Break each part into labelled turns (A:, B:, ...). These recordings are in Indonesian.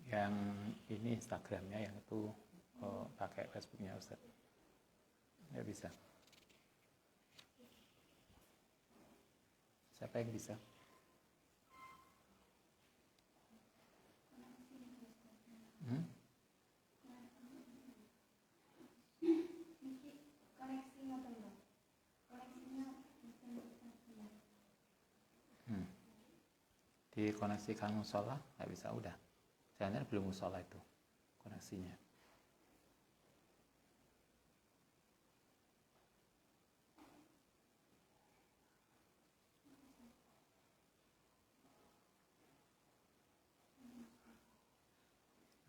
A: Yang ini Instagramnya, yang itu pakai Facebooknya Ustaz. Nggak bisa. Siapa yang bisa? Dikoneksikan musola nggak bisa, udah. Jangan belum musola itu koneksinya.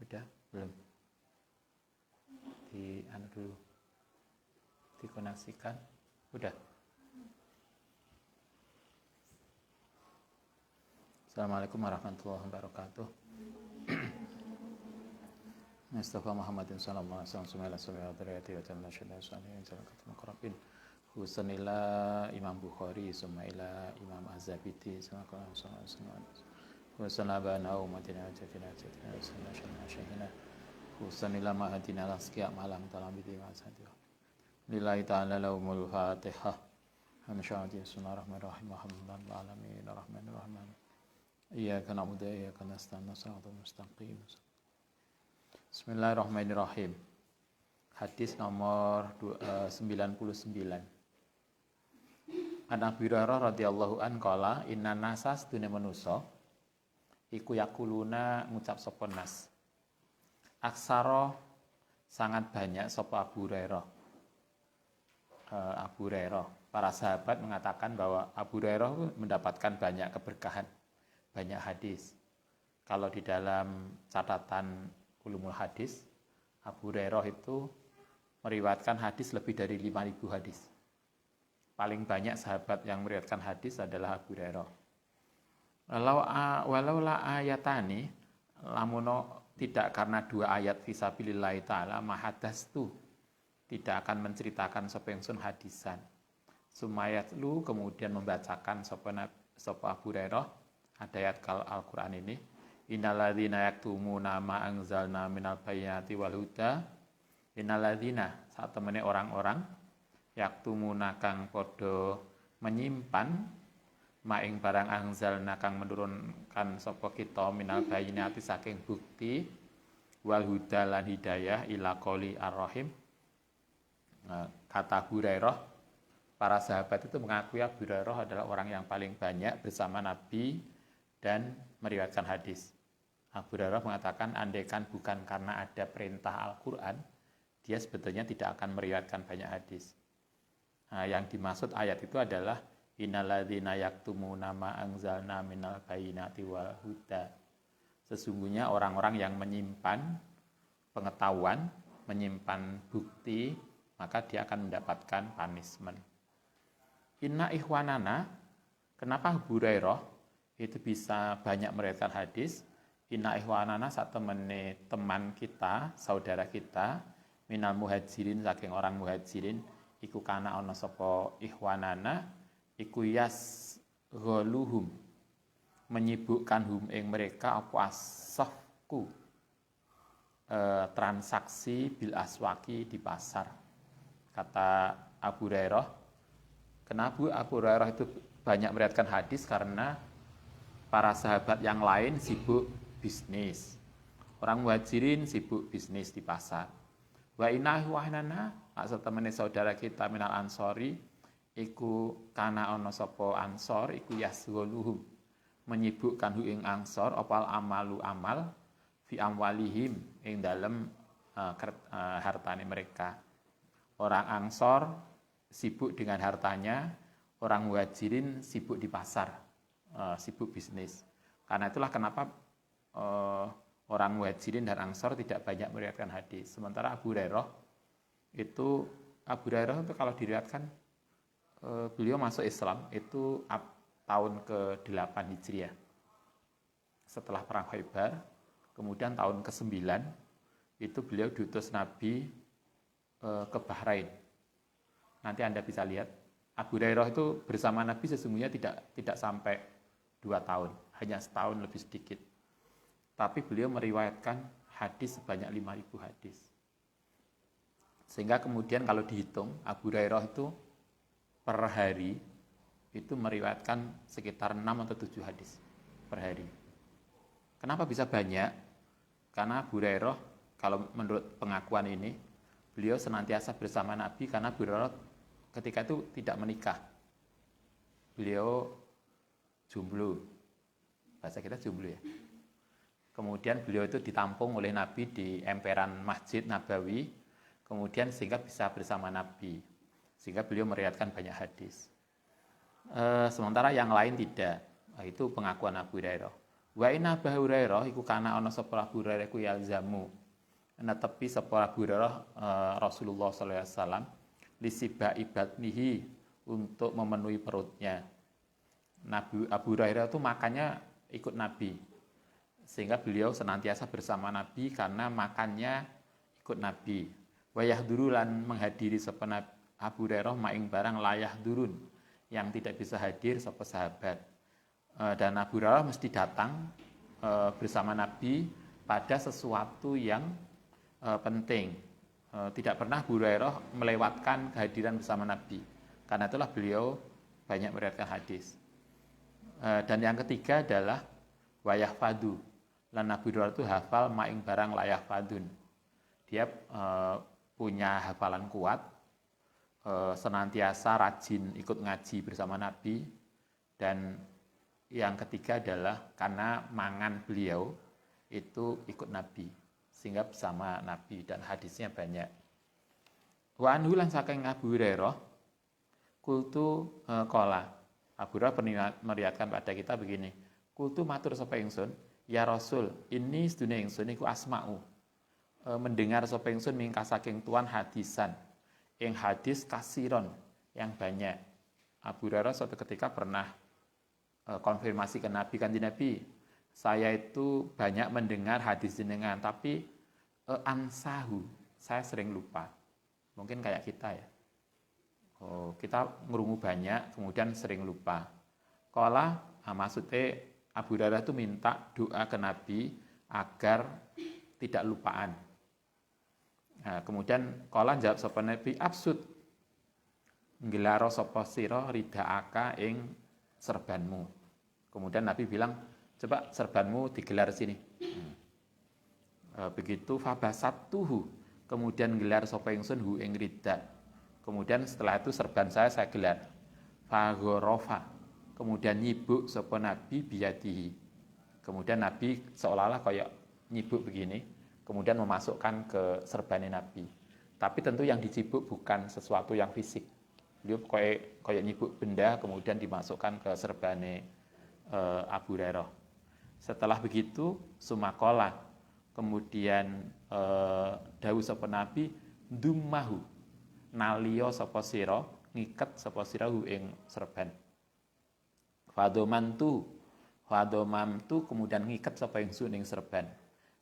A: Udah belum? Di anu dulu, dikoneksikan, udah. Assalamualaikum warahmatullahi wabarakatuh. Mustafa Muhammadin sallallahu alaihi wasallam sumela wa jalla syada salihin salakatul muqarrabin husanila Imam Bukhari sumaila Imam Az-Zabidi sallallahu alaihi wasallam husanabana umatina jatina sunnah syahina husanila ma'adina lasqiya malam talabiti wa sadiyah lillahi ta'ala lahumul fatihah hamsyadi bismillahirrahmanirrahim alhamdulillahi alamin arrahmanir rahim iyyaka na'budu wa iyyaka nasta'in shiratal mustaqim. Bismillahirrahmanirrahim. Hadis nomor 99. An Abi Hurairah radhiyallahu an qala inna nasa sedune manusa iku yakuluna ngucap sapa nas. Aksara sangat banyak sapa Abu Hurairah. Abu Hurairah, para sahabat mengatakan bahwa Abu Hurairah mendapatkan banyak keberkahan, banyak hadis. Kalau di dalam catatan Ulumul Hadis, Abu Hurairah itu meriwayatkan hadis lebih dari 5.000 hadis. Paling banyak sahabat yang meriwayatkan hadis adalah Abu Hurairah. Walau la ayatani, lamuno tidak karena 2 ayat fisabilillahi ta'ala, mahadas tu tidak akan menceritakan sapa ingsun hadisan. Sumayat lu kemudian membacakan sapa Abu Hurairah ada ayat Al-Quran ini. Innalladzina yaktumuna ma anzalna minal bayyinati wal huda. Innalladzina saat temene orang-orang yaktumuna kang padha menyimpan maing barang anzalna kang menurunkan sapa kita minal bayyinati saking bukti wal huda lan hidayah ila qouli ar-rahim. Kata Abu Hurairah, para sahabat itu mengakui Abu Hurairah adalah orang yang paling banyak bersama Nabi dan meriwayatkan hadis. Abu Hurairah mengatakan andaikan bukan karena ada perintah Al-Quran, dia sebetulnya tidak akan meriwayatkan banyak hadis. Nah, yang dimaksud ayat itu adalah innalladzina yaktumuna ma anzalna minal bayyinati wal huda. Sesungguhnya orang-orang yang menyimpan pengetahuan, menyimpan bukti, maka dia akan mendapatkan punishment. Inna ikhwanana, kenapa Abu Hurairah itu bisa banyak meriwayatkan hadis? Inna ikhwanana saat teman kita, saudara kita, minal muhajirin saking orang muhajirin, iku kana ana sapa ikhwanana, iku yasghaluhum, menyibukkan hum ing mereka apa asafku, transaksi bil aswaki di pasar. Kata Abu Hurairah, kenapa Abu Hurairah itu banyak meriwayatkan hadis? Karena para sahabat yang lain sibuk bisnis. Orang muhajirin sibuk bisnis di pasar. Wa inna wahnana, satemene saudara kita minal ansori, iku kana ana sapa ansor, iku yasghuluhum, menyibukkan hu ing ansor opal amalu amal fi amwalihim ing dalem hartane mereka. Orang ansor sibuk dengan hartanya, orang muhajirin sibuk di pasar, sibuk bisnis. Karena itulah kenapa orang muhajirin dan ansor tidak banyak meriwayatkan hadis. Sementara Abu Hurairah itu kalau diriwayatkan beliau masuk Islam itu tahun ke-8 Hijriah. Setelah perang Khaybar, kemudian tahun ke-9 itu beliau diutus Nabi ke Bahrain. Nanti Anda bisa lihat Abu Hurairah itu bersama Nabi sesungguhnya tidak sampai 2 tahun, hanya setahun lebih sedikit. tapi beliau meriwayatkan hadis sebanyak 5.000 hadis. Sehingga kemudian kalau dihitung, Abu Hurairah itu per hari itu meriwayatkan sekitar 6 atau 7 hadis per hari. Kenapa bisa banyak? Karena Abu Hurairah, kalau menurut pengakuan ini, beliau senantiasa bersama Nabi karena Abu Hurairah ketika itu tidak menikah. Beliau jomblo. Bahasa kita jomblo ya. Kemudian beliau itu ditampung oleh Nabi di emperan Masjid Nabawi, kemudian sehingga bisa bersama Nabi. Sehingga beliau meriwayatkan banyak hadis. Sementara yang lain tidak. Itu pengakuan Abu Hurairah. Wa inna Abu Hurairah iku kana ana sapa Abu Hurairah iku yalzamu. Netepi sapa Abu Hurairah Rasulullah sallallahu alaihi wasallam lisiba ibadnihi untuk memenuhi perutnya. Nabi Abu Hurairah itu makannya ikut Nabi. Sehingga beliau senantiasa bersama Nabi karena makannya ikut Nabi. Wa yahduru lan menghadiri sapa Abu Hurairah maing barang layah durun yang tidak bisa hadir sapa sahabat. Dan Abu Hurairah mesti datang bersama Nabi pada sesuatu yang penting. Tidak pernah Abu Hurairah melewatkan kehadiran bersama Nabi. Karena itulah beliau banyak meriwayatkan hadis. Dan yang ketiga adalah wayah fadu. Lan Abu Hurairah itu hafal maing barang layah fadun. Dia punya hafalan kuat, senantiasa rajin ikut ngaji bersama Nabi. Dan yang ketiga adalah karena mangan beliau itu ikut Nabi, sehingga bersama Nabi dan hadisnya banyak. Wa anhu lan saking Abu Hurairah kultu qala. Abu Hurairah meriwayatkan pada kita begini. Kultu matur sapa ingsun, ya Rasul, ini sedune ingsun iku asma'u. Mendengar sapa ingsun mingka saking tuan hadisan. Ing hadis kasiron yang banyak. Abu Hurairah suatu ketika pernah konfirmasi ke Nabi, kanjeng Nabi, saya itu banyak mendengar hadis jenengan, tapi ansahu, saya sering lupa. Mungkin kayak kita ya. Kita ngerungu banyak, kemudian sering lupa. Kala, maksudnya Abu Hurairah itu minta doa ke Nabi agar tidak lupaan. Nah, kemudian kala jawab sapa Nabi, absud ngelaro sapa sira ridaaka ing serbanmu. Kemudian Nabi bilang, coba serbanmu digelar sini. Begitu fabasatuhu, kemudian gelar sapa ingsun hu ing rida. Kemudian setelah itu serban saya gelar. Faghorofa, kemudian nyibuk sapa Nabi biyadihi. Kemudian Nabi seolah-olah kayak nyibuk begini, kemudian memasukkan ke serbannya Nabi. Tapi tentu yang dicibuk bukan sesuatu yang fisik. Dia kayak nyibuk benda, kemudian dimasukkan ke serbannya Abu Hurairah. Setelah begitu sumakola, kemudian dawuh sapa Nabi dummahu naliyo sapa sira ngiket sapa sira ing serban. Fadomamtu kemudian ngiket sapa ingsun ing serban.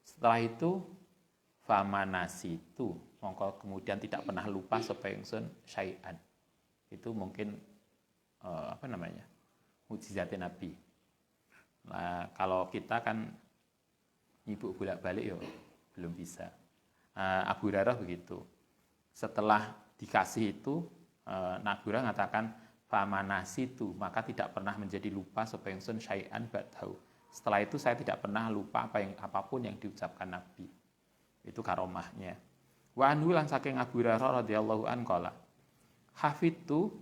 A: Setelah itu famanasitu, mongko kemudian tidak pernah lupa sapa ingsun syai'an. Itu mungkin mukjizatnya Nabi. Nah, kalau kita kan nyibuk bolak-balik belum bisa. Abu Hurairah begitu. Setelah dikasih itu, Nabi Hurairah mengatakan famanasitu, maka tidak pernah menjadi lupa sapa ingsun syai'an ba'dahu. Setelah itu saya tidak pernah lupa apapun yang diucapkan Nabi. Itu karomahnya. Wa anhu lan saking Abu Hurairah radhiyallahu anhu qala, hafidtu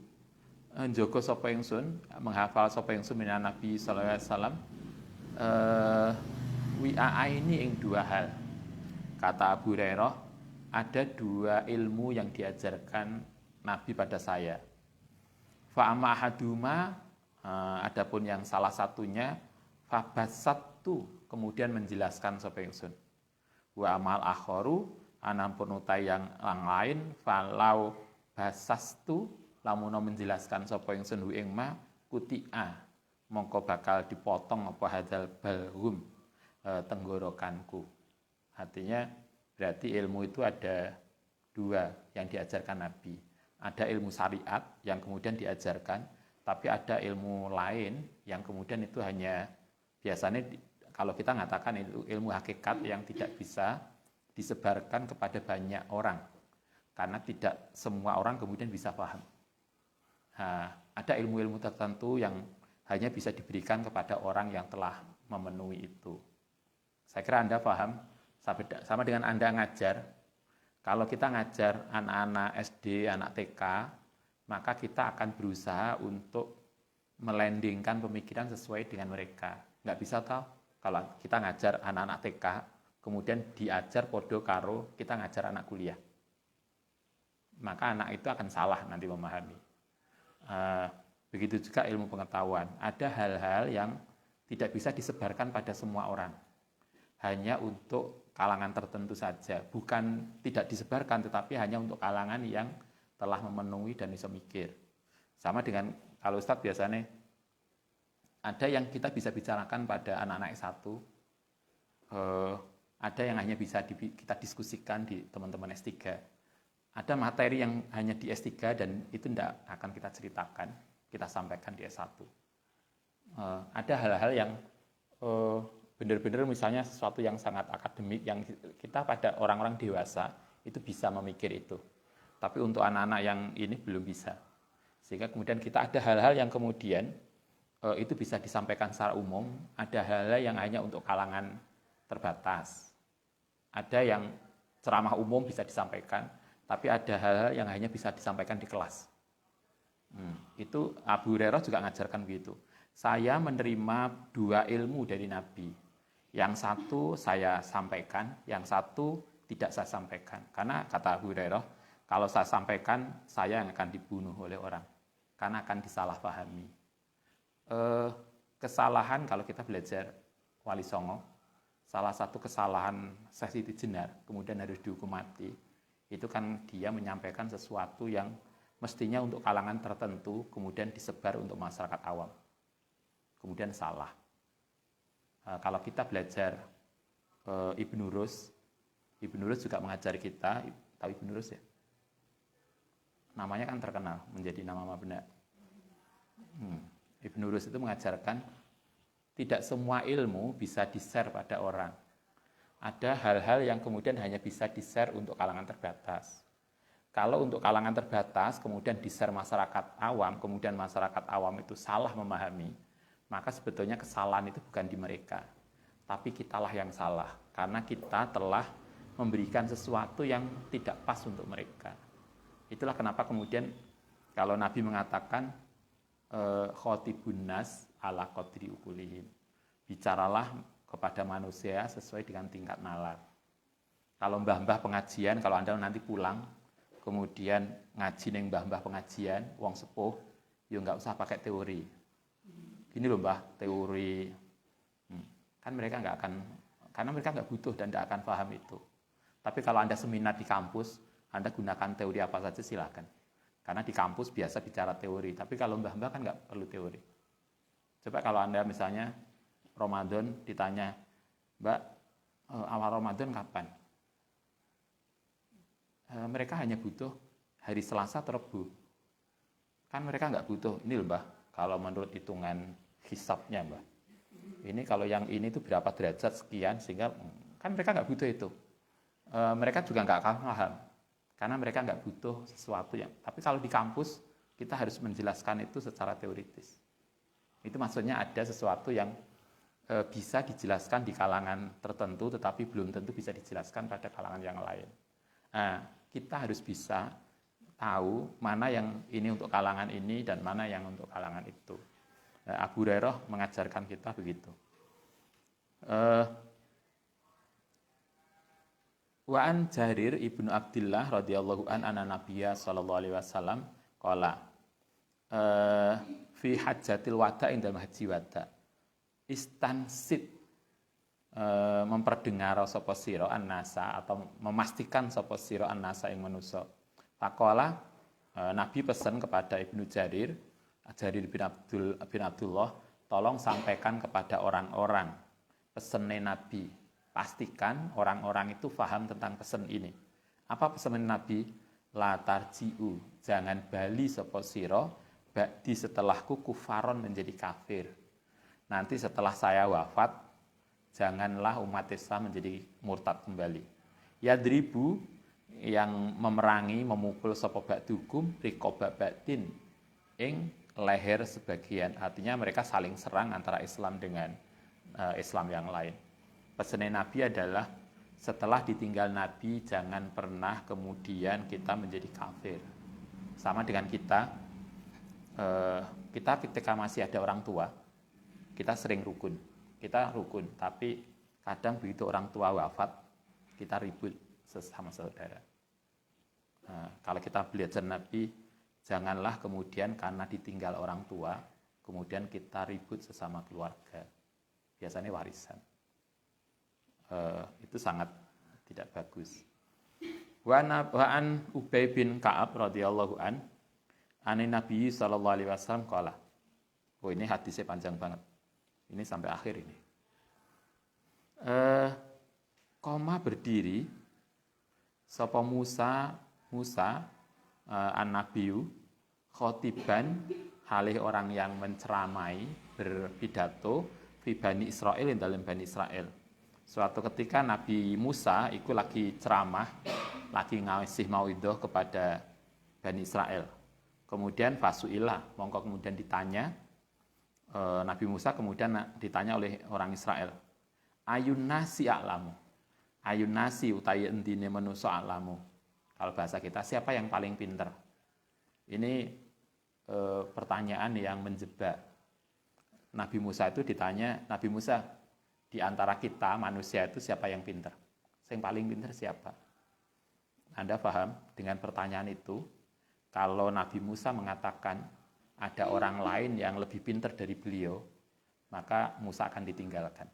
A: njogo sapa ingsun, menghafal sapa ingsun minan Nabi sallallahu alaihi wasallam wi'a ini ing dua hal. Kata Abu Hurairah, ada dua ilmu yang diajarkan Nabi pada saya. Fa amma ahaduma, adapun yang salah satunya fabasattu, kemudian menjelaskan sapa ingsun. Wa amal akharu, anampun utai yang lain falau basastu, lamun menjelaskan sapa ingsun ing ma kutia, mongko bakal dipotong apa hadal balhum tenggorokanku. Artinya berarti ilmu itu ada dua yang diajarkan Nabi. Ada ilmu syariat yang kemudian diajarkan, tapi ada ilmu lain yang kemudian itu hanya biasanya kalau kita mengatakan itu ilmu hakikat yang tidak bisa disebarkan kepada banyak orang, karena tidak semua orang kemudian bisa paham. Nah, ada ilmu-ilmu tertentu yang hanya bisa diberikan kepada orang yang telah memenuhi itu. Saya kira Anda paham, sama dengan Anda ngajar. Kalau kita ngajar anak-anak SD, anak TK, maka kita akan berusaha untuk melandingkan pemikiran sesuai dengan mereka. Nggak bisa tahu kalau kita ngajar anak-anak TK, kemudian diajar podo karo kita ngajar anak kuliah. Maka anak itu akan salah nanti memahami. Begitu juga ilmu pengetahuan. Ada hal-hal yang tidak bisa disebarkan pada semua orang. Hanya untuk kalangan tertentu saja. Bukan tidak disebarkan, tetapi hanya untuk kalangan yang telah memenuhi dan bisa mikir. Sama dengan kalau Ustadz biasanya ada yang kita bisa bicarakan pada anak-anak S1, ada yang hanya bisa kita diskusikan di teman-teman S3. Ada materi yang hanya di S3 dan itu tidak akan kita ceritakan, kita sampaikan di S1. Ada hal-hal yang benar-benar misalnya sesuatu yang sangat akademik yang kita pada orang-orang dewasa itu bisa memikir itu. Tapi untuk anak-anak yang ini belum bisa. Sehingga kemudian kita ada hal-hal yang kemudian itu bisa disampaikan secara umum, ada hal-hal yang hanya untuk kalangan terbatas. Ada yang ceramah umum bisa disampaikan, tapi ada hal-hal yang hanya bisa disampaikan di kelas. Itu Abu Hurairah juga mengajarkan begitu. Saya menerima 2 ilmu dari Nabi. Yang satu saya sampaikan, yang satu tidak saya sampaikan. Karena kata Abu Hurairah, kalau saya sampaikan, saya yang akan dibunuh oleh orang. Karena akan disalahpahami. Kesalahan kalau kita belajar Wali Songo, salah satu kesalahan Syekh Siti Jenar, kemudian harus dihukum mati, itu kan dia menyampaikan sesuatu yang mestinya untuk kalangan tertentu, kemudian disebar untuk masyarakat awam. Kemudian salah. Kalau kita belajar Ibnu Rus juga mengajari kita, tahu Ibnu Rus ya? Namanya kan terkenal, menjadi nama benar. Ibnu Rus itu mengajarkan tidak semua ilmu bisa di-share pada orang. Ada hal-hal yang kemudian hanya bisa di-share untuk kalangan terbatas. Kalau untuk kalangan terbatas, kemudian di-share masyarakat awam, kemudian masyarakat awam itu salah memahami, maka sebetulnya kesalahan itu bukan di mereka, tapi kitalah yang salah, karena kita telah memberikan sesuatu yang tidak pas untuk mereka. Itulah kenapa kemudian kalau Nabi mengatakan khotibun nas ala qadri ukulihim, bicaralah kepada manusia sesuai dengan tingkat nalar. Kalau mbah-mbah pengajian, kalau Anda nanti pulang kemudian ngaji neng mbah-mbah pengajian wong sepuh, ya nggak usah pakai teori. Gini loh mbah, teori. Kan mereka nggak akan, karena mereka nggak butuh dan nggak akan paham itu. Tapi kalau Anda seminar di kampus, Anda gunakan teori apa saja silakan. Karena di kampus biasa bicara teori, tapi kalau mbah-mbah kan nggak perlu teori. Coba kalau Anda misalnya Ramadan ditanya, Mbak, awal Ramadan kapan? Mereka hanya butuh hari Selasa atau Rabu. Kan mereka nggak butuh, ini loh Mbah, kalau menurut hitungan hisabnya Mbah. Ini kalau yang ini tuh berapa derajat sekian, sehingga kan mereka nggak butuh itu. Mereka juga nggak akan paham. Karena mereka nggak butuh sesuatu yang, tapi kalau di kampus kita harus menjelaskan itu secara teoritis. Itu maksudnya ada sesuatu yang bisa dijelaskan di kalangan tertentu, tetapi belum tentu bisa dijelaskan pada kalangan yang lain. Nah, kita harus bisa tahu mana yang ini untuk kalangan ini dan mana yang untuk kalangan itu. Abu Hurairah mengajarkan kita begitu. Wa an Jarir ibnu Abdillah radhiyallahu anna Nabiyya sallallahu alaihi wasallam qala fi hajjatil wada inda haji wada istansid memperdengar sapa sira annasa atau memastikan sapa sira annasa ing manusa. Faqala Nabi pesan kepada Ibnu Jarir bin Abdullah, tolong sampaikan kepada orang-orang pesannya Nabi. Pastikan orang-orang itu paham tentang pesan ini. Apa pesan Nabi? La tarji'u, jangan bali sapa sira ba'di setelahku kufaron menjadi kafir. Nanti setelah saya wafat, janganlah umat Islam menjadi murtad kembali. Yadribu, yang memerangi, memukul sapa ba'dukum riqaba ba'din, ing leher sebagian. Artinya mereka saling serang antara Islam dengan Islam yang lain. Pesan Nabi adalah setelah ditinggal Nabi jangan pernah kemudian kita menjadi kafir. Sama dengan kita ketika masih ada orang tua, kita sering rukun. Kita rukun, tapi kadang begitu orang tua wafat, kita ribut sesama saudara. Kalau kita belajar Nabi, janganlah kemudian karena ditinggal orang tua, kemudian kita ribut sesama keluarga. Biasanya warisan. Itu sangat tidak bagus. Wa an Ubay bin Ka'ab radhiyallahu an Nabi sallallahu alaihi wasallam qala. Oh, ini hadisnya panjang banget. Ini sampai akhir ini. Koma berdiri sapa Musa an-Nabiyu khotiban halih orang yang menceramai berpidato fi Bani Israel dalam Bani Israel. Suatu ketika Nabi Musa itu lagi ceramah, lagi ngasih mauidhah kepada Bani Israel. Kemudian fasu'ilah, mongko kemudian ditanya, Nabi Musa kemudian ditanya oleh orang Israel, ayun nasi a'lamu. Ayun nasi utawi endine manusa a'lamu. Kalau bahasa kita, siapa yang paling pinter? Ini pertanyaan yang menjebak. Nabi Musa itu ditanya, Nabi Musa, di antara kita manusia itu siapa yang pinter? Yang paling pinter siapa? Anda paham dengan pertanyaan itu? Kalau Nabi Musa mengatakan ada orang lain yang lebih pinter dari beliau, maka Musa akan ditinggalkan.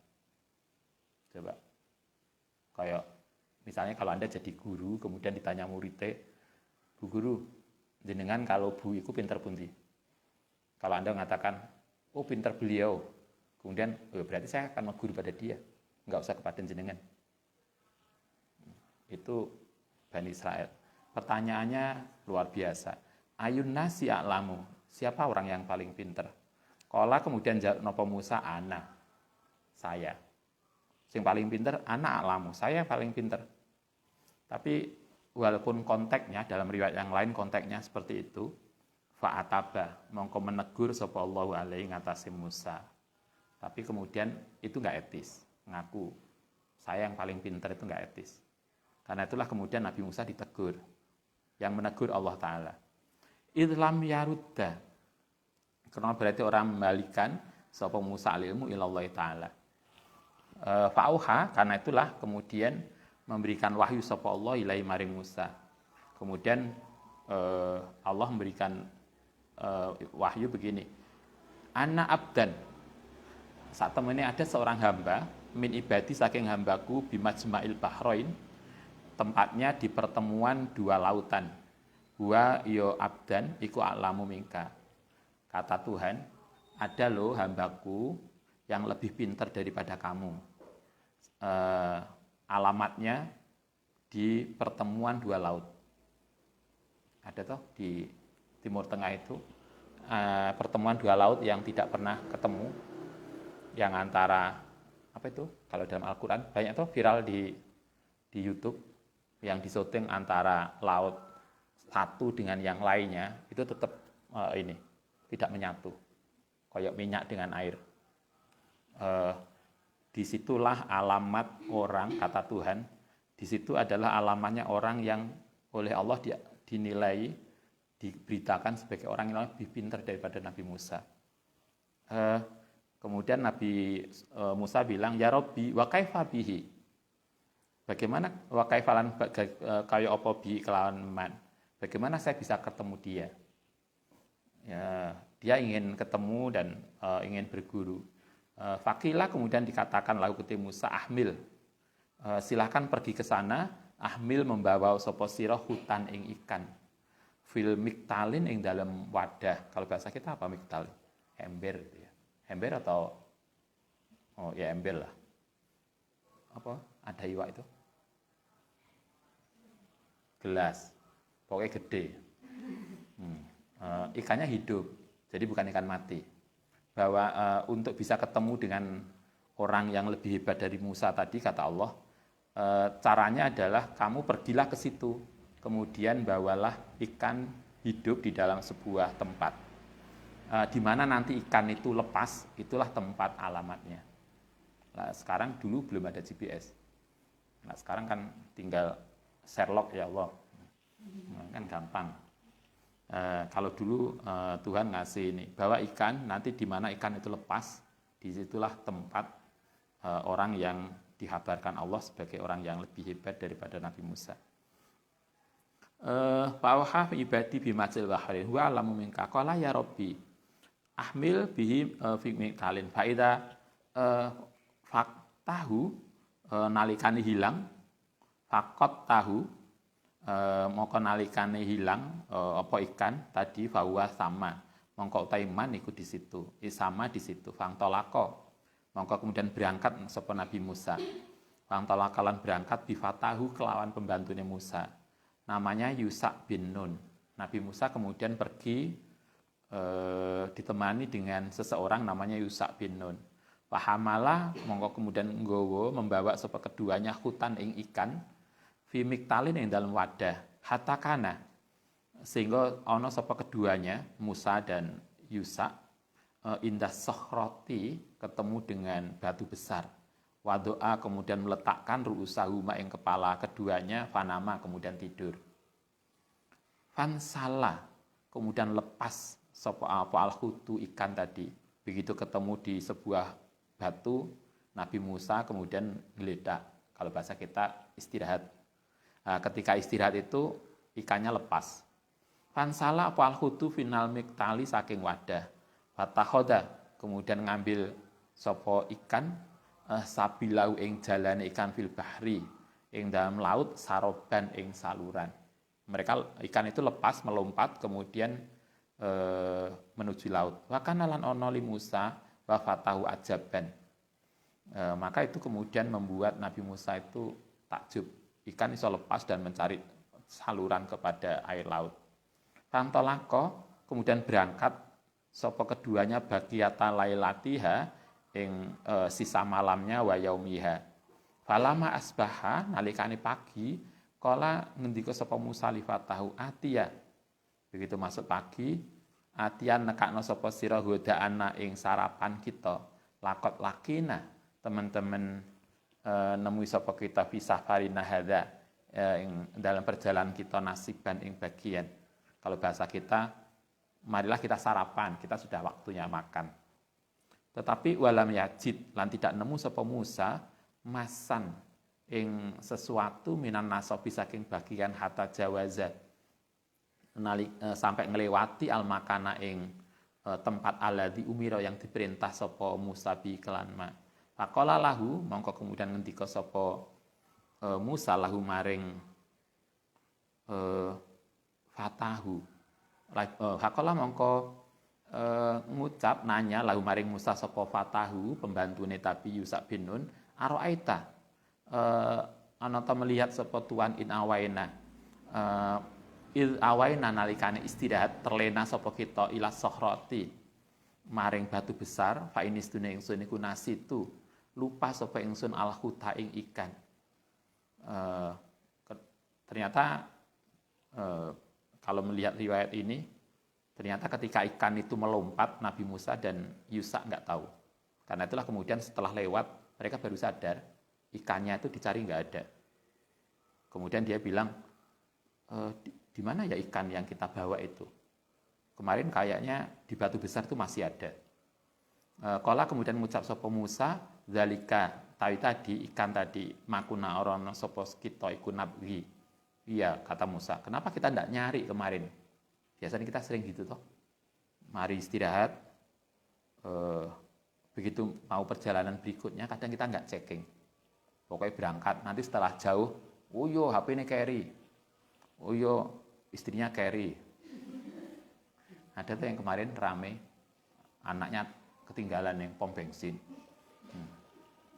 A: Coba. Kayak misalnya kalau Anda jadi guru, kemudian ditanya muridnya, Bu Guru, jenengan kalau Bu iku pinter pundi? Kalau Anda mengatakan, oh pinter beliau, kemudian berarti saya akan mengguru pada dia, enggak usah kepada jenengan. Itu Bani Israel. Pertanyaannya luar biasa. Ayun nasi a'lamu, siapa orang yang paling pinter? Kala kemudian jawab napa Musa, ana, saya. Yang paling pinter, ana a'lamu, saya yang paling pinter. Tapi walaupun konteksnya, dalam riwayat yang lain konteksnya seperti itu, fa'ataba, mongko menegur sapa Allahu alaihi ngatasi Musa. Tapi kemudian itu enggak etis, ngaku saya yang paling pinter itu enggak etis. Karena itulah kemudian Nabi Musa ditegur. Yang menegur Allah Ta'ala. Idlam yarudda. Karena berarti orang membalikan sapa Musa ilmu ilallah Ta'ala. Fa'auha, karena itulah kemudian memberikan wahyu sapa Allah ilai maring Musa. Kemudian Allah memberikan wahyu begini. Ana abdan. Saat temennya ada seorang hamba, min ibadi saking hambaku bimajma'il bahrain, tempatnya di pertemuan dua lautan. Wa yo abdan iku a'lamu minka. Kata Tuhan, ada loh hambaku yang lebih pintar daripada kamu. Alamatnya di pertemuan dua laut. Ada toh di Timur Tengah itu pertemuan dua laut yang tidak pernah ketemu, yang antara apa itu? Kalau dalam Al-Quran banyak toh viral di YouTube yang disyuting antara laut satu dengan yang lainnya itu tetap tidak menyatu, kayak minyak dengan air. Disitulah alamat orang, kata Tuhan, di situ adalah alamatnya orang yang oleh Allah dinilai, diberitakan sebagai orang yang lebih pintar daripada Nabi Musa. Kemudian Nabi Musa bilang, ya Rabbi, wa kaifa bihi. Bagaimana wa kaifalan kaya apa bi kelawan man? Bagaimana saya bisa ketemu dia? Ya, dia ingin ketemu dan ingin berguru. Fakilah kemudian dikatakan lalu ketika Musa ahmil. Silakan pergi ke sana, ahmil membawa sapa sira hutan ing ikan. Fil miktalin ing dalam wadah. Kalau bahasa kita apa miktal? Ember gitu ya. Ember atau ya ember lah. Apa? Ada iwak itu? Gelas, pokoknya gede. Ikannya hidup, jadi bukan ikan mati. Bahwa untuk bisa ketemu dengan orang yang lebih hebat dari Musa tadi, kata Allah, caranya adalah kamu pergilah ke situ, kemudian bawalah ikan hidup di dalam sebuah tempat. Di mana nanti ikan itu lepas, itulah tempat alamatnya. Nah, sekarang dulu belum ada GPS. Nah, sekarang kan tinggal Sherlock ya Allah. Nah, kan gampang. Kalau dulu Tuhan ngasih ini, bawa ikan, nanti di mana ikan itu lepas, disitulah tempat orang yang dikabarkan Allah sebagai orang yang lebih hebat daripada Nabi Musa. Fa'auha ibadi bimajil wahrin huwa alamu minka qala ya Rabbi ahmil bihi fi mikalin faida faktahu nalikane hilang fakot tahu mongko nalikane hilang apa ikan tadi bahwa sama mongko taiman iku di situ sama di situ fangtolako mongko kemudian berangkat sapa Nabi Musa fangtolakalan berangkat bifatahu kelawan pembantune Musa namanya Yusa bin Nun. Nabi Musa kemudian pergi ditemani dengan seseorang namanya Yusa bin Nun. Pahamala mongko kemudian nggawa membawa sapa keduanya hutan ing ikan fi miktalin ing dalam wadah hatakana sehingga ana sapa keduanya Musa dan Yusa indah sokhroti ketemu dengan batu besar. Wadoa kemudian meletakkan ru'usahuma ing kepala keduanya fanama kemudian tidur. Fansala kemudian lepas sapa apa al-hutu ikan tadi. Begitu ketemu di sebuah batu Nabi Musa kemudian geledak. Kalau bahasa kita istirahat. Nah, ketika istirahat itu ikannya lepas. Fansala apa al-hutu final miktali saking wadah. Fatahoda kemudian ngambil sapa ikan sabilau ing jalane ikan fil bahri ing dalam laut saroban ing saluran. Mereka ikan itu lepas melompat kemudian menuju laut. Wa kana lan ana li Musa wa fatahu ajaban. Maka itu kemudian membuat Nabi Musa itu takjub. Ikan iso lepas dan mencari saluran kepada air laut. Fantolako kemudian berangkat sapa keduanya bagiyata lailatiha ing sisa malamnya wa yaumiha. Falama asbaha nalikane pagi kala ngendika sapa Musa li fatahu atiya. Begitu masuk pagi atian nekakno sapa sira hodaana ing sarapan kita. Lakot lakina teman-teman nemui sapa kita fi safarina hadza ing dalam perjalanan kita nasiban ing bagian. Kalau bahasa kita marilah kita sarapan, kita sudah waktunya makan. Tetapi walam yajid lan tidak nemu sapa Musa masan ing sesuatu minan nasobi saking bagian hatta jawaza sampai ngelewati al makana ing tempat alladzi umira yang diperintah sapa Musa bi kelan ma. Faqala lahu mongko kemudian ngendika sapa Musa lahu maring fatahu. Faqala mongko ngucap nanya lahu maring Musa sapa fatahu pembantune Nabi Yusa bin Nun araita ana ta melihat sapa tuan in awaina awaina nalikane istirahat terlena sapa kita ila sokhrati maring batu besar fa inistune ingsun iku nasitu lupa sapa ingsun al huta ing ikan. Ternyata kalau melihat riwayat ini ternyata ketika ikan itu melompat, Nabi Musa dan Yusa nggak tahu. Karena itulah kemudian setelah lewat, mereka baru sadar, ikannya itu dicari nggak ada. Kemudian dia bilang, di mana ya ikan yang kita bawa itu? Kemarin kayaknya di batu besar itu masih ada. Kala kemudian mengucap sapa Musa, zalika, tadi ikan tadi, makuna orono sapa kita iku nabwi. Iya, kata Musa, kenapa kita tidak nyari kemarin? Biasanya kita sering gitu toh. Mari istirahat. Begitu mau perjalanan berikutnya kadang kita nggak checking. Pokoknya berangkat. Nanti setelah jauh, oh yo HP ini carry. Oh yo istrinya carry. Ada tuh yang kemarin rame. Anaknya ketinggalan yang pom bensin.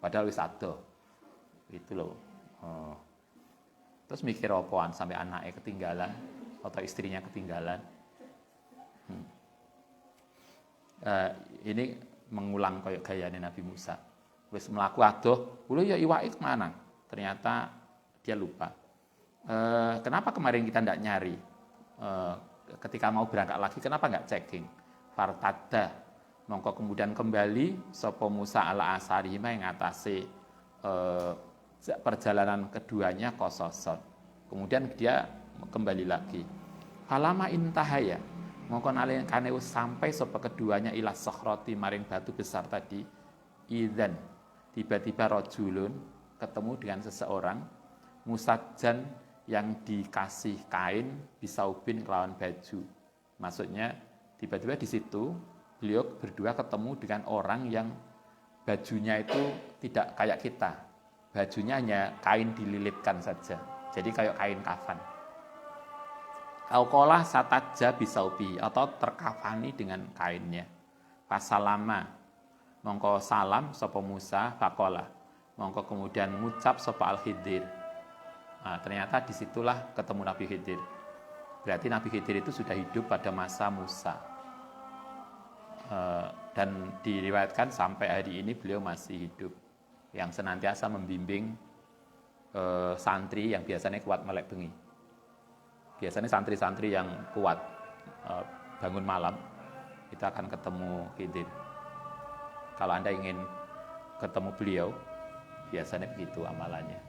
A: Padahal wis ado. Itu loh. Terus mikir apaan sampai anaknya ketinggalan atau istrinya ketinggalan. Ini mengulang kayak gayanya Nabi Musa. Wis mlaku adoh, "Lho ya iwake kemana?" Ternyata dia lupa. Kenapa kemarin kita tidak nyari? Ketika mau berangkat lagi, kenapa nggak checking? Fartada, mongko kemudian kembali sopo Musa ala asarihima yang ngatasi perjalanan keduanya kososon. Kemudian dia kembali lagi. Falama intahaya, mongko nalikane sampai sopo keduanya ila sokhroti maring batu besar tadi. Idzan, tiba-tiba rojulun ketemu dengan seseorang musajjan yang dikasih kain bisaubin kelawan baju. Maksudnya tiba-tiba di situ beliau berdua ketemu dengan orang yang bajunya itu tidak kayak kita. Bajunya hanya kain dililitkan saja. Jadi kayak kain kafan. Auqalah satajja bisaubi atau terkafani dengan kainnya. Pasalama mongko salam sapa Musa faqala. Mongko kemudian ngucap sapa Al-Khidir. Nah, ternyata disitulah ketemu Nabi Khidir. Berarti Nabi Khidir itu sudah hidup pada masa Musa. Dan diriwayatkan sampai hari ini beliau masih hidup. Yang senantiasa membimbing santri yang biasanya kuat melek bengi. Biasanya santri-santri yang kuat bangun malam, kita akan ketemu Khidir. Kalau Anda ingin ketemu beliau, biasanya begitu amalannya.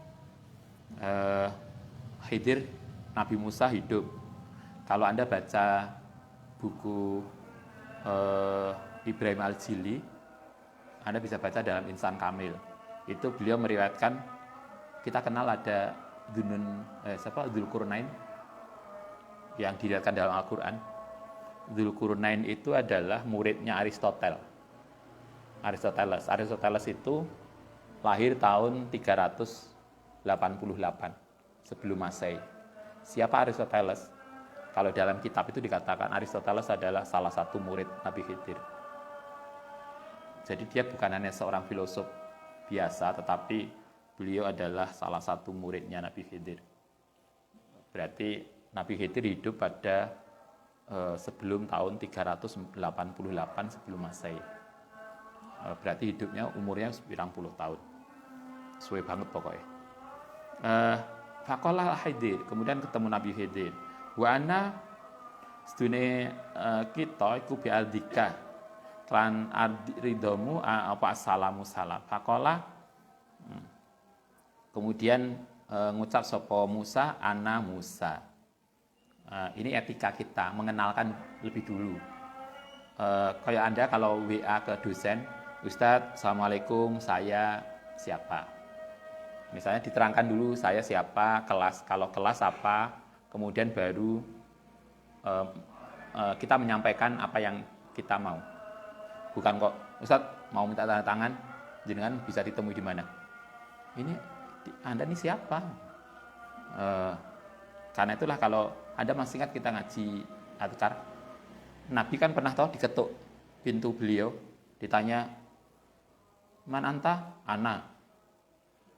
A: Khidir, Nabi Musa hidup. Kalau Anda baca buku Ibrahim Al-Jili, Anda bisa baca dalam Insan Kamil. Itu beliau meriwayatkan, kita kenal ada Dzulqurnain yang diriwayatkan dalam Al-Quran. Dzulqurnain itu adalah muridnya Aristoteles. Aristoteles itu lahir tahun 388 sebelum Masehi. Siapa Aristoteles? Kalau dalam kitab itu dikatakan Aristoteles adalah salah satu murid Nabi Khidir. Jadi dia bukan hanya seorang filosof biasa, tetapi beliau adalah salah satu muridnya Nabi Khidir. Berarti Nabi Khidir hidup pada sebelum tahun 388 sebelum Masehi. Berarti hidupnya umurnya 90 tahun. Suwe banget pokoknya. Faqala Khidir, kemudian ketemu Nabi Khidir. Wa ana sedune kita iku bi aldika lan ridomu apa assalamu salam. Faqala kemudian ngucap sapa Musa ana Musa. Ini etika kita mengenalkan lebih dulu. Kayak Anda kalau WA ke dosen, Ustadz, Assalamualaikum, saya siapa? Misalnya diterangkan dulu saya siapa, kelas, kalau kelas apa, kemudian baru kita menyampaikan apa yang kita mau. Bukan kok, Ustadz mau minta tanda tangan, jenengan bisa ditemui di mana? Ini Anda ini siapa? Karena itulah kalau Anda masih ingat kita ngaji Adhkar, Nabi kan pernah tahu diketuk pintu beliau, ditanya, "Man anta?" "Ana."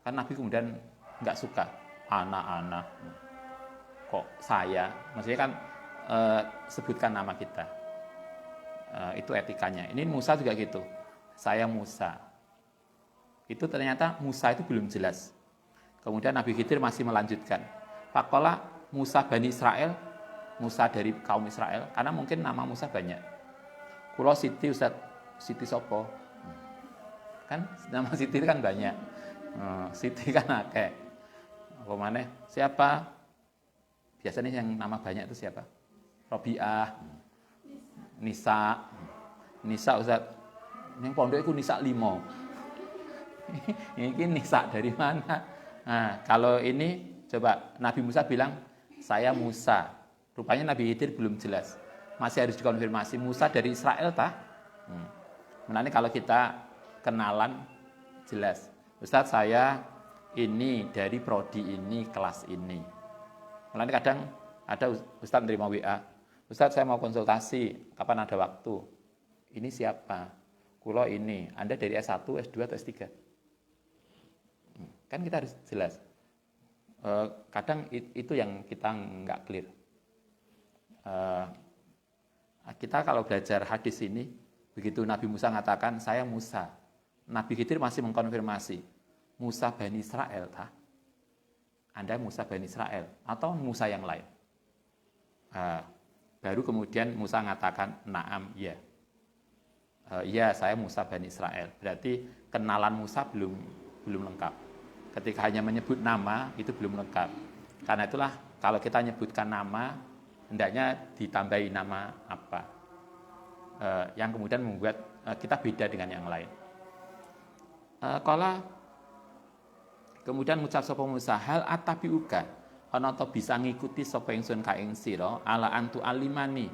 A: Kan Nabi kemudian nggak suka, "Ana." Kok saya? Maksudnya kan sebutkan nama kita. Itu etikanya. Ini Musa juga gitu. Saya Musa. Itu ternyata Musa itu belum jelas. Kemudian Nabi Khidir masih melanjutkan. Faqala Musa Bani Israel, Musa dari kaum Israel, karena mungkin nama Musa banyak. Kulo Siti Ustaz, Siti Sopo. Kan nama Siti kan banyak. Siti kan akeh. Apa maneh? Siapa? Biasanya yang nama banyak itu siapa? Robiah, Nisa Ustaz. Yang pondok itu Nisa 5. Ini Nisa dari mana? Nah, kalau ini coba Nabi Musa bilang, saya Musa. Rupanya Nabi Khidir belum jelas. Masih harus dikonfirmasi, Musa dari Israel tah? Makanya kalau kita kenalan jelas. Ustadz, saya ini dari prodi ini, kelas ini. Makanya kadang ada Ustadz nerima WA. Ustadz, saya mau konsultasi, kapan ada waktu? Ini siapa? Kulo ini. Anda dari S1, S2 atau S3? Kan kita harus jelas. Kadang itu yang kita nggak clear. Kita kalau belajar hadis ini, begitu Nabi Musa mengatakan, saya Musa. Nabi Khidir masih mengkonfirmasi, Musa Bani Israel tah? Anda Musa Bani Israel atau Musa yang lain? Baru kemudian Musa mengatakan, "Na'am, ya." Ya, saya Musa Bani Israel. Berarti kenalan Musa belum lengkap. Ketika hanya menyebut nama itu belum lengkap. Karena itulah kalau kita menyebutkan nama, hendaknya ditambahi nama apa. Yang kemudian membuat kita beda dengan yang lain. Kala kemudian ngucap sapa Musa, hal atabiuka ana ta bisa ngikuti sapa ingsun ka ing sira ala antu alimani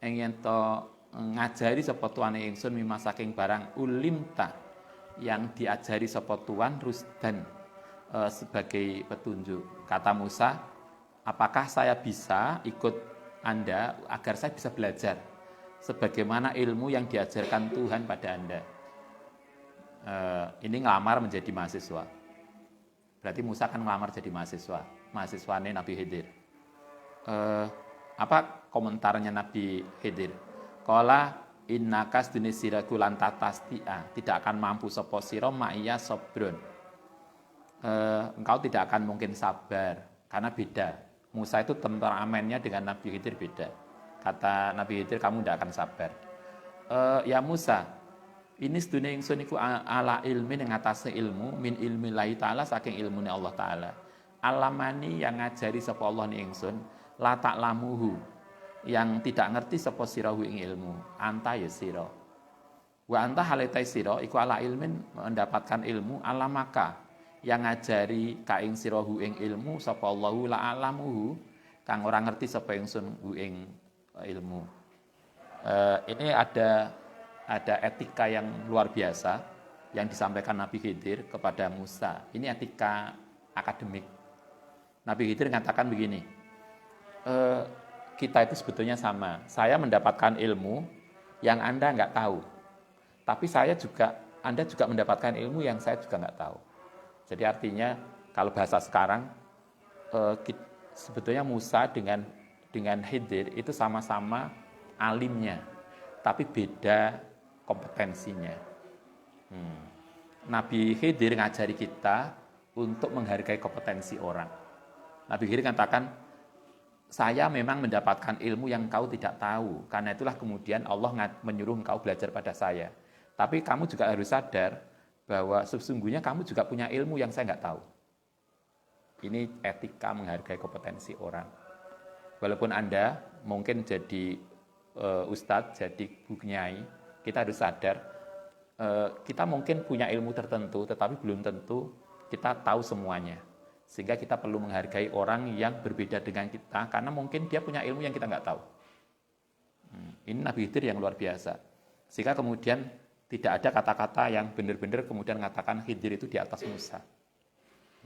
A: ing yen to ngajari sapa tuane ingsun mimma saking barang ulimta yang diajari sapa tuan rusdan sebagai petunjuk. Kata Musa, apakah saya bisa ikut Anda agar saya bisa belajar sebagaimana ilmu yang diajarkan Tuhan pada Anda? Ini ngelamar menjadi mahasiswa. Berarti Musa kan ngelamar jadi mahasiswanya Nabi Khidir. Apa komentarnya Nabi Khidir? Qala innaka sedune siraku lan tatastia, tidak akan mampu sapa sira ma'iyya sabrun. Engkau tidak akan mungkin sabar karena beda. Musa itu temperamennya dengan Nabi Khidir beda. Kata Nabi Khidir, kamu tidak akan sabar. Ya Musa, ini sedune ingsun iku ala ilmi ing atase ilmu min ilmi Allah taala saking ilmune Allah taala. Alamani yang ngajari sapa Allah ni ingsun la ta'lamuhu yang tidak ngerti sapa sirahu ing ilmu anta ya sira. Wa anta halitai sira iku ala ilmin mendapatkan ilmu alamaka yang ngajari ka ing sirahu ing ilmu sapa Allahu la alamuhu kang ora ngerti sapa ingsun ing ilmu. Ini ada etika yang luar biasa yang disampaikan Nabi Khidir kepada Musa. Ini etika akademik. Nabi Khidir mengatakan begini, kita itu sebetulnya sama. Saya mendapatkan ilmu yang Anda nggak tahu. Tapi Anda juga mendapatkan ilmu yang saya juga nggak tahu. Jadi artinya kalau bahasa sekarang, sebetulnya Musa dengan Khidir itu sama-sama alimnya, tapi beda kompetensinya. Nabi Khidir ngajari kita untuk menghargai kompetensi orang. Nabi Khidir katakan, saya memang mendapatkan ilmu yang kau tidak tahu. Karena itulah kemudian Allah menyuruh engkau belajar pada saya. Tapi kamu juga harus sadar bahwa sesungguhnya kamu juga punya ilmu yang saya nggak tahu. Ini etika menghargai kompetensi orang. Walaupun Anda mungkin jadi ustadz, jadi bunyai, kita harus sadar, kita mungkin punya ilmu tertentu, tetapi belum tentu kita tahu semuanya. Sehingga kita perlu menghargai orang yang berbeda dengan kita, karena mungkin dia punya ilmu yang kita nggak tahu. Ini Nabi Khidir yang luar biasa. Sehingga kemudian tidak ada kata-kata yang benar-benar kemudian mengatakan Khidir itu di atas Musa.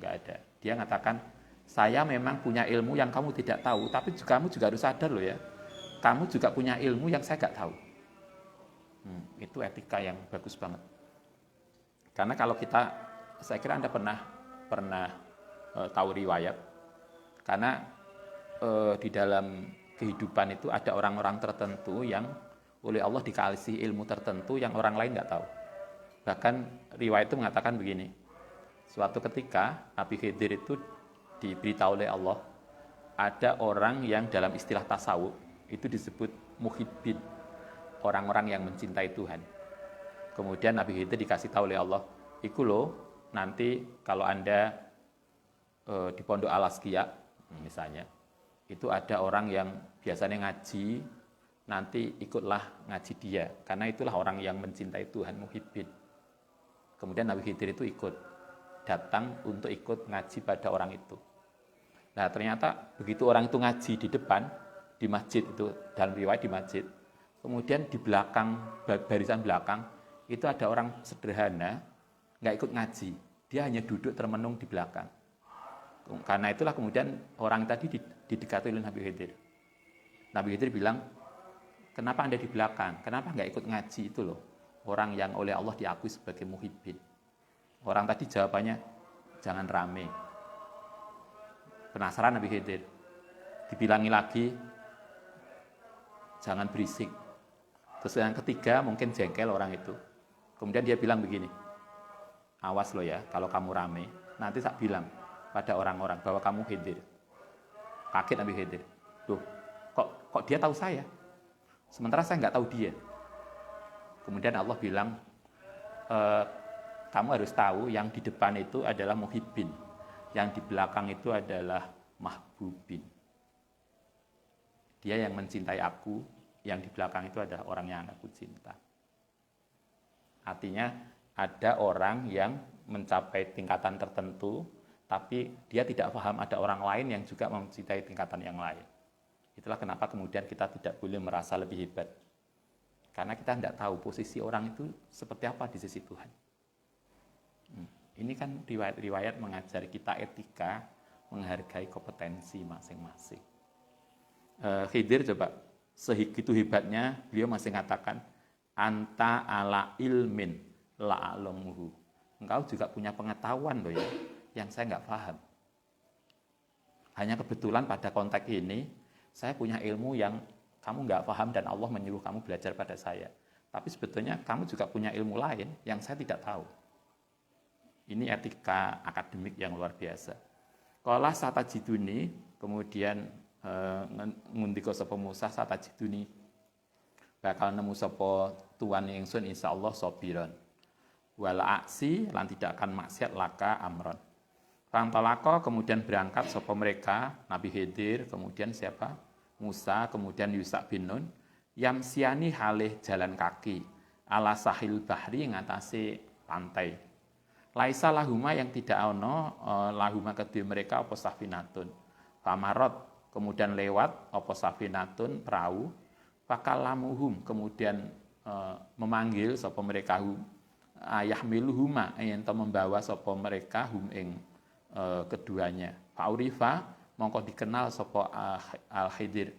A: Nggak ada. Dia mengatakan, saya memang punya ilmu yang kamu tidak tahu, tapi kamu juga harus sadar loh ya, kamu juga punya ilmu yang saya nggak tahu. Itu etika yang bagus banget. Karena kalau saya kira Anda pernah tahu riwayat, karena di dalam kehidupan itu ada orang-orang tertentu yang oleh Allah dikasih ilmu tertentu yang orang lain nggak tahu. Bahkan riwayat itu mengatakan begini, suatu ketika Nabi Khidir itu diberitahu oleh Allah, ada orang yang dalam istilah tasawuf itu disebut muhibbin, orang-orang yang mencintai Tuhan. Kemudian Nabi Khidir dikasih tahu oleh Allah, iku loh nanti kalau Anda di Pondok Al-Asqiya misalnya, itu ada orang yang biasanya ngaji, nanti ikutlah ngaji dia, karena itulah orang yang mencintai Tuhan, muhibbin. Kemudian Nabi Khidir itu datang untuk ikut ngaji pada orang itu. Nah ternyata begitu orang itu ngaji di depan, di masjid itu, dalam riwayat di masjid, kemudian di belakang, barisan belakang, itu ada orang sederhana, nggak ikut ngaji. Dia hanya duduk termenung di belakang. Karena itulah kemudian orang tadi didekati oleh Nabi Khidir. Nabi Khidir bilang, kenapa Anda di belakang? Kenapa nggak ikut ngaji itu loh? Orang yang oleh Allah diakui sebagai muhibbin. Orang tadi jawabannya, jangan rame. Penasaran Nabi Khidir. Dibilangi lagi, jangan berisik. Terus yang ketiga mungkin jengkel orang itu. Kemudian dia bilang begini, awas lo ya, kalau kamu rame, nanti tak bilang pada orang-orang bahwa kamu Khidir. Kaget Nabi Khidir. Loh, kok dia tahu saya? Sementara saya nggak tahu dia. Kemudian Allah bilang, kamu harus tahu yang di depan itu adalah muhibbin, yang di belakang itu adalah mahbubin. Dia yang mencintai aku, yang di belakang itu adalah orang yang aku cinta. Artinya ada orang yang mencapai tingkatan tertentu, tapi dia tidak paham ada orang lain yang juga mencintai tingkatan yang lain. Itulah kenapa kemudian kita tidak boleh merasa lebih hebat. Karena kita tidak tahu posisi orang itu seperti apa di sisi Tuhan. Ini kan riwayat-riwayat mengajari kita etika, menghargai kompetensi masing-masing. Khidir coba, segitu hebatnya, beliau masih mengatakan, anta ala ilmin la'alamuhu. Engkau juga punya pengetahuan loh ya, yang saya nggak paham. Hanya kebetulan pada konteks ini, saya punya ilmu yang kamu nggak paham dan Allah menyuruh kamu belajar pada saya. Tapi sebetulnya kamu juga punya ilmu lain yang saya tidak tahu. Ini etika akademik yang luar biasa. Qala satajiduni, kemudian ngundika sapa Musa satajiduni, bakal nemu sapa tuan ingsun insyaallah sabiran. Wal aksi lan tidak akan maksiat laka amron. Fantalaka kemudian berangkat sapa mereka, Nabi Khidir, kemudian siapa? Musa, kemudian Yusha bin Nun, yamsiani halih jalan kaki, ala sahil bahri ngatasi pantai. Laisa lahuma yang tidak ono, lahuma kedua mereka apa safinatun. Famarot, kemudian lewat apa safinatun perahu, fakalamuhum, kemudian memanggil sapa mereka hum, ayah miluhuma, yang membawa sapa mereka hum ing keduanya. Faurifa, mongko dikenal sapa Al-Khidir.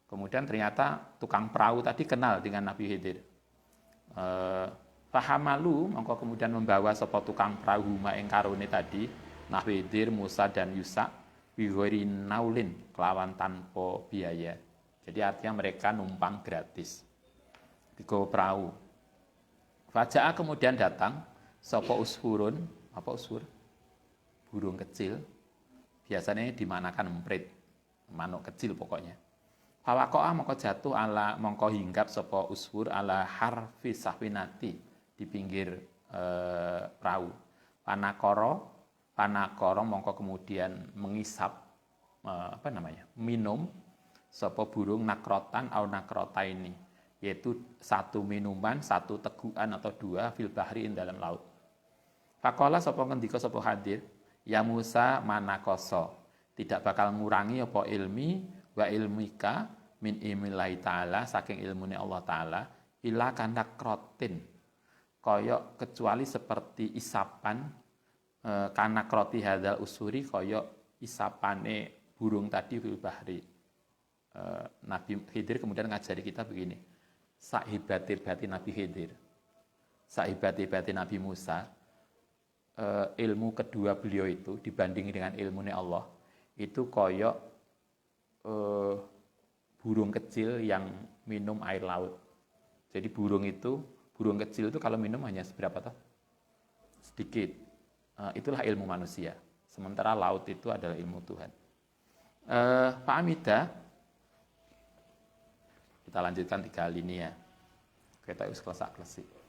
A: Kemudian ternyata tukang perahu tadi kenal dengan Nabi Khidir. Fahamalu, mongko kemudian membawa sapa tukang perahu ma ing karone tadi, Nabi Khidir, Musa dan Yusha bighairi naulin, kelawan tanpa biaya. Jadi artinya mereka numpang gratis. Digawa perahu. Faja'a kemudian datang sapa usfurun, apa usfur? Burung kecil. Biasanya dimanakan emprit, manuk kecil pokoknya. Fawakoa mongko jatuh ala mongko hinggap sapa usfur ala harfi safinati di pinggir perahu. Panakoro mongko kemudian mengisap minum sapa burung nakrotan au nakrota ini, yaitu satu minuman, satu tegukan atau dua fil bahri dalam laut. Faqala sapa ngendika sapa Khidir, ya Musa manakoso, tidak bakal ngurangi apa ilmi wa ilmika min ilmillahi ta'ala, saking ilmune Allah Ta'ala, ila kanakrotin, koyok kecuali seperti isapan kanakroti hadal usuri, koyok isapane burung tadi fil bahri. Nabi Khidir kemudian ngajari kita begini, sahibat-hibati Nabi Khidir, sahibat-hibati Nabi Musa, ilmu kedua beliau itu dibanding dengan ilmunya Allah itu koyok burung kecil yang minum air laut. Jadi burung kecil itu kalau minum hanya seberapa toh? Sedikit. Itulah ilmu manusia. Sementara laut itu adalah ilmu Tuhan. Pak Amida, kita lanjutkan 3 linia. Kita harus klesak-klesik.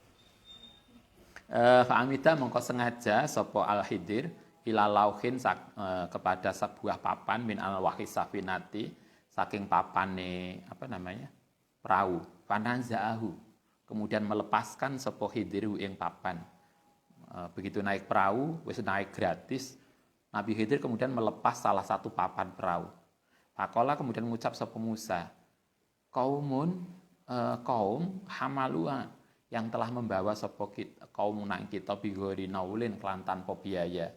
A: Fa'amida mongko sengaja sapa Al-Khidir ila lauhin kepada sebuah papan min al-wahis safinati, saking papane perahu. Fanaza'ahu, kemudian melepaskan sapa Khidir ing papan. Begitu naik perahu, wis naik gratis, Nabi Khidir kemudian melepas salah satu papan perahu. Faqala kemudian mengucap sapa Musa, kaum hamalua, yang telah membawa sapa kaum nang kita bigori naulin kelan tanpa biaya.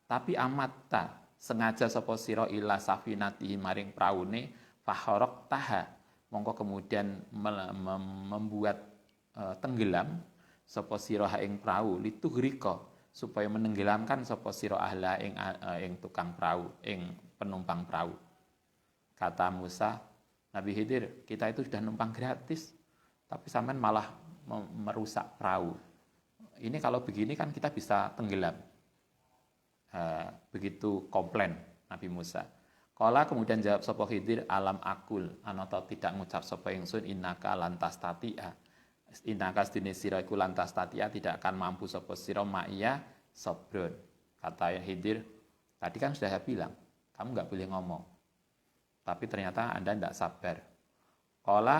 A: Tapi amatta sengaja sapa sira ila safinati maring praune faharok taha, mongko kemudian membuat tenggelam sapa sira ing prau lituhrika, supaya menenggelamkan sapa sira ahla ing tukang prau, ing penumpang prau. Kata Musa, Nabi Khidir, kita itu sudah numpang gratis, tapi sampean malah merusak perahu. ini kalau begini kan kita bisa tenggelam. Begitu komplain Nabi Musa. Kala kemudian jawab sapa Khidir, alam akul, anata tidak ngucap sapa ingsun innaka lantas tatia. Innaka sedene sira iku lantas tatia, tidak akan mampu sapa sira ma'ia sabron. Kata Khidir, tadi kan sudah saya bilang, kamu nggak boleh ngomong. Tapi ternyata Anda tidak sabar. Kala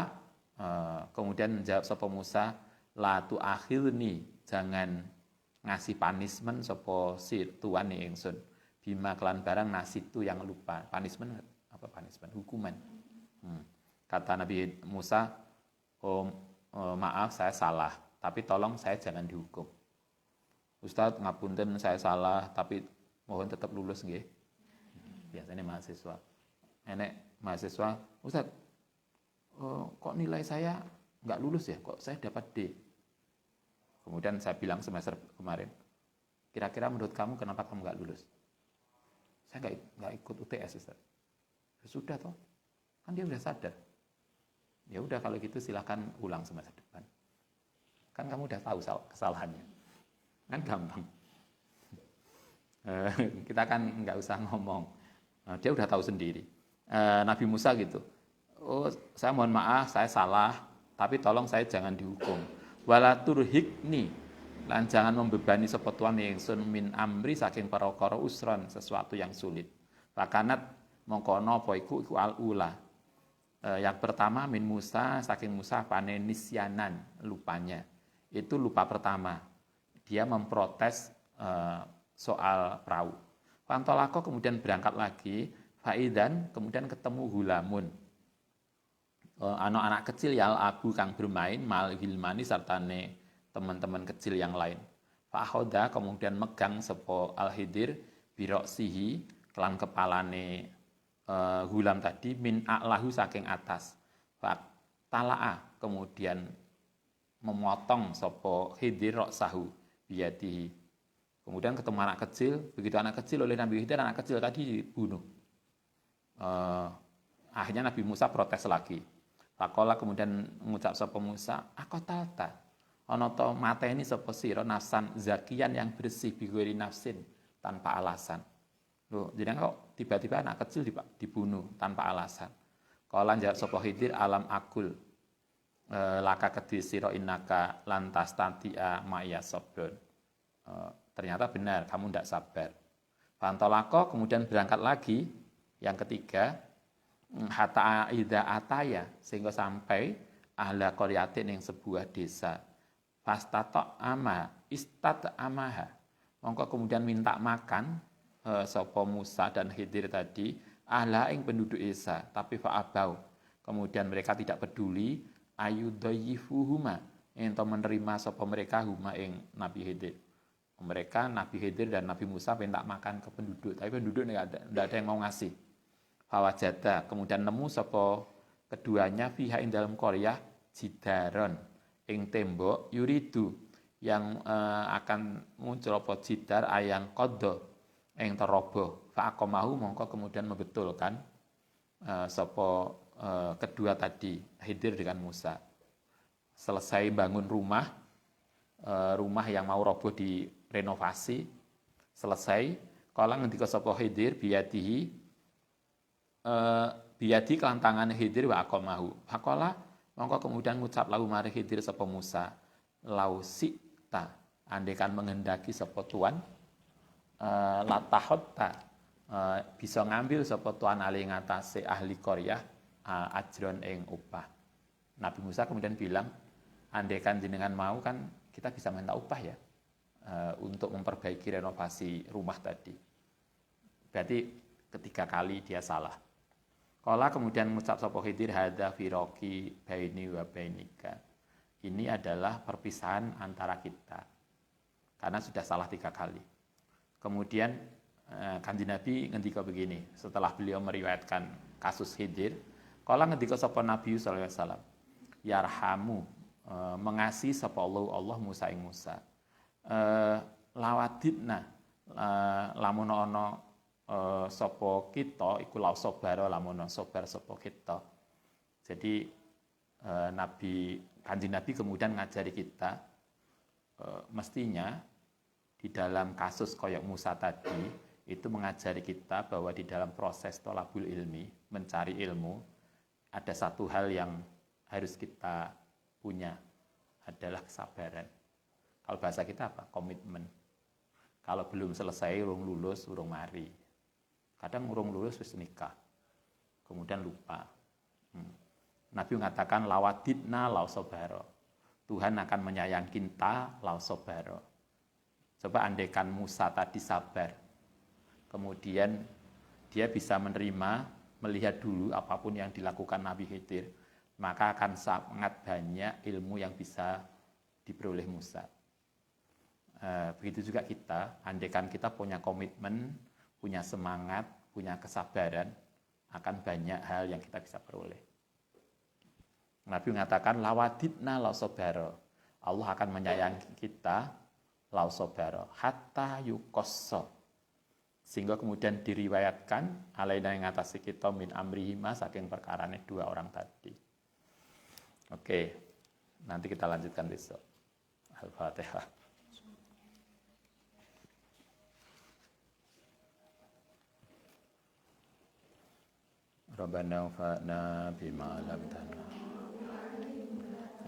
A: kemudian menjawab sapa Musa, la tu akhirni, jangan ngasih punishment sapa tuan ingsun. Bima kelan barang nasitu yang lupa. Punishment apa punishment? Hukuman. Kata Nabi Musa, maaf saya salah, tapi tolong saya jangan dihukum. Ustadz ngapunten saya salah, tapi mohon tetap lulus nggih. Biasanya mahasiswa. Enek mahasiswa, Ustadz, kok nilai saya nggak lulus ya? Kok saya dapat D? Kemudian saya bilang semester kemarin, kira-kira menurut kamu kenapa kamu nggak lulus? Saya nggak ikut UTS, Ustaz. Ya sudah toh, kan dia udah sadar. Ya udah kalau gitu silakan ulang semester depan. Kan kamu udah tahu kesalahannya, kan gampang. Kita kan nggak usah ngomong, dia udah tahu sendiri. Nabi Musa gitu, saya mohon maaf, saya salah, tapi tolong saya jangan dihukum. Wala turhikni, lan jangan membebani sapa tuan ingsun min amri saking perkara usron, sesuatu yang sulit. Fakanat mongkono apa iku al-ula. Yang pertama min Musa, saking Musa panenisyanan, lupanya. Itu lupa pertama. Dia memprotes soal perahu. Pantolako kemudian berangkat lagi, faidan kemudian ketemu hulamun. Anak-anak kecil ya abu kang bermain mal hilmani sartane teman-teman kecil yang lain. Fa'akhoda kemudian megang sepo al-Khidir biroksihi kelan kepalane hulam tadi min a'lahu saking atas. Fa'tala'a kemudian memotong sepo Khidir roksahu biyadihi. Kemudian ketemu anak kecil, begitu anak kecil oleh Nabi Khidir, anak kecil tadi dibunuh. Akhirnya Nabi Musa protes lagi. Fakola kemudian mengucap sapa Musa, akotalta. Ono to mateni sapa sira nafsan zakian yang bersih bigori nafsin tanpa alasan. Loh, jadi kok tiba-tiba anak kecil dibunuh tanpa alasan. Kala jawab sapa Khidir alam akul laka kedhi sira innaka lantas tatia ma'ya sabron. Ternyata benar kamu tidak sabar. Fantolako kemudian berangkat lagi yang ketiga hatta ida ataya sehingga sampai ahla qaryatin yang sebuah desa. Fastato ama istat amaha. Mongko kemudian minta makan sapa Musa dan Khidir tadi ahla ing penduduk desa, tapi fa'abau. Kemudian mereka tidak peduli ayudayyifuhuma ento menerima sapa mereka huma ing Nabi Khidir. Mereka Nabi Khidir dan Nabi Musa minta makan ke penduduk, tapi penduduk tidak ada yang mau ngasih. Fawajada kemudian nemu sapa keduanya fiha ing dalam qaryah jidaron ing tembok yuridu yang akan muncul apa jidar ayang qadha ing teroboh faqamahu mongko kemudian membetulkan sapa kedua tadi Khidir dengan Musa. Selesai bangun rumah yang mau roboh direnovasi selesai kala ngendika sapa Khidir biyadihi biyadi kelan tangan Khidir wa aqamahu faqala mongko kemudian ngucap lahu mari Khidir sapa Musa lausita andekan menghendaki sapa tuan latahotta bisa ngambil sapa tuan ali ngatasé ahli qaryah ajron ing upah. Nabi Musa kemudian bilang andekan jenengan mau kan kita bisa minta upah ya untuk memperbaiki renovasi rumah tadi. Berarti ketiga kali dia salah. Kala kemudian mengucap sapa Khidir hadza firaqi baini wa bainika. Ini adalah perpisahan antara kita. Karena sudah salah 3 kali. Kemudian Kanjeng Nabi ngendika begini, setelah beliau meriwayatkan kasus Khidir, kala ngendika sapa Nabi sallallahu alaihi wasallam, yarhamu mengasihi sapa Allah Musa ing Musa. Lawadidna lamun ana sapa kita iku la sabara lamun sabar sapa kita. Jadi Kanjeng Nabi kemudian ngajari kita mestinya di dalam kasus koyok Musa tadi itu mengajari kita bahwa di dalam proses tolabul ilmi, mencari ilmu, ada satu hal yang harus kita punya, adalah kesabaran. Kalau bahasa kita apa? Komitmen. Kalau belum selesai, urung lulus, urung mari. Kadang urung lulus wis nikah, kemudian lupa. Nabi mengatakan lawadidna lausobaro. Tuhan akan menyayangi kita lausobaro. Coba andaikan Musa tadi sabar, kemudian dia bisa menerima, melihat dulu apapun yang dilakukan Nabi Khidir, maka akan sangat banyak ilmu yang bisa diperoleh Musa. Begitu juga kita, andaikan kita punya komitmen, punya semangat, punya kesabaran, akan banyak hal yang kita bisa peroleh. Nabi mengatakan lawadidna lausobaro. Allah akan menyayangi kita lausobaro hatta yukosso, sehingga kemudian diriwayatkan alaina yang ngatasi kita min amrihima, saking perkarane dua orang tadi. Oke, nanti kita lanjutkan besok. Al-Fatihah. Rabbana fa'na bima 'allamtana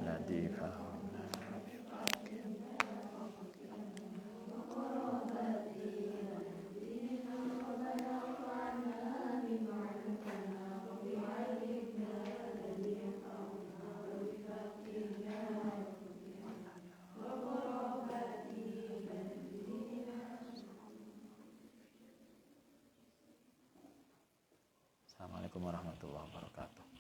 A: ladzi fahimna. Assalamualaikum warahmatullahi wabarakatuh.